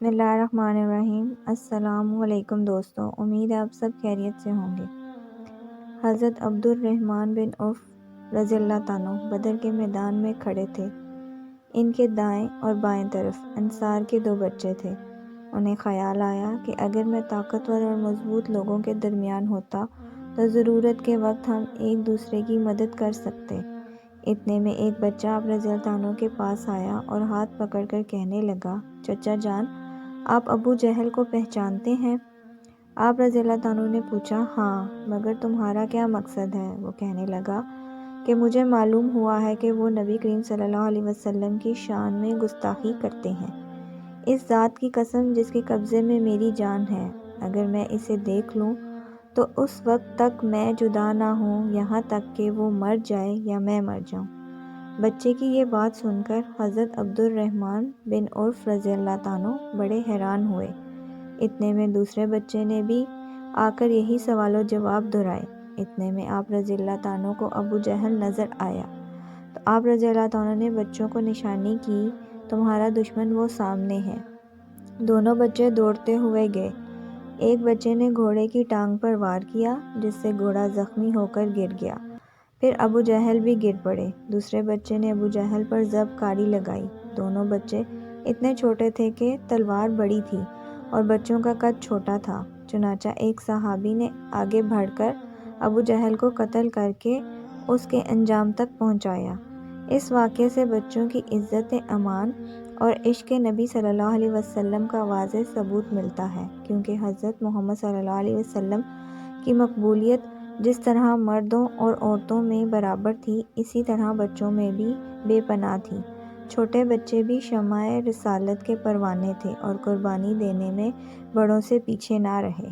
بسم اللہ الرحمن الرحیم۔ السلام علیکم دوستوں، امید ہے آپ سب خیریت سے ہوں گے۔ حضرت عبد الرحمن بن عوف رضی اللہ تعالیٰ بدر کے میدان میں کھڑے تھے۔ ان کے دائیں اور بائیں طرف انصار کے 2 بچے تھے۔ انہیں خیال آیا کہ اگر میں طاقتور اور مضبوط لوگوں کے درمیان ہوتا تو ضرورت کے وقت ہم ایک دوسرے کی مدد کر سکتے۔ اتنے میں ایک بچہ آپ رضی اللہ عنہ کے پاس آیا اور ہاتھ پکڑ کر کہنے لگا، چچا جان، آپ ابو جہل کو پہچانتے ہیں؟ آپ رضی اللہ عنہ نے پوچھا، ہاں، مگر تمہارا کیا مقصد ہے؟ وہ کہنے لگا کہ مجھے معلوم ہوا ہے کہ وہ نبی کریم صلی اللہ علیہ وسلم کی شان میں گستاخی کرتے ہیں۔ اس ذات کی قسم جس کے قبضے میں میری جان ہے، اگر میں اسے دیکھ لوں تو اس وقت تک میں جدا نہ ہوں یہاں تک کہ وہ مر جائے یا میں مر جاؤں۔ بچے کی یہ بات سن کر حضرت عبد الرحمن بن عوف رضی اللہ عنہ بڑے حیران ہوئے۔ اتنے میں دوسرے بچے نے بھی آ کر یہی سوال و جواب دہرائے۔ اتنے میں آپ رضی اللہ عنہ کو ابو جہل نظر آیا تو آپ رضی اللہ عنہ نے بچوں کو نشانی کی، تمہارا دشمن وہ سامنے ہے۔ دونوں بچے دوڑتے ہوئے گئے۔ ایک بچے نے گھوڑے کی ٹانگ پر وار کیا جس سے گھوڑا زخمی ہو کر گر گیا۔ پھر ابو جہل بھی گر پڑے۔ دوسرے بچے نے ابو جہل پر ضرب کاری لگائی۔ دونوں بچے اتنے چھوٹے تھے کہ تلوار بڑی تھی اور بچوں کا قد چھوٹا تھا، چنانچہ ایک صحابی نے آگے بڑھ کر ابو جہل کو قتل کر کے اس کے انجام تک پہنچایا۔ اس واقعے سے بچوں کی عزت امان اور عشق نبی صلی اللہ علیہ وسلم کا واضح ثبوت ملتا ہے، کیونکہ حضرت محمد صلی اللہ علیہ وسلم کی مقبولیت جس طرح مردوں اور عورتوں میں برابر تھی، اسی طرح بچوں میں بھی بے پناہ تھی۔ چھوٹے بچے بھی شمع رسالت کے پروانے تھے اور قربانی دینے میں بڑوں سے پیچھے نہ رہے۔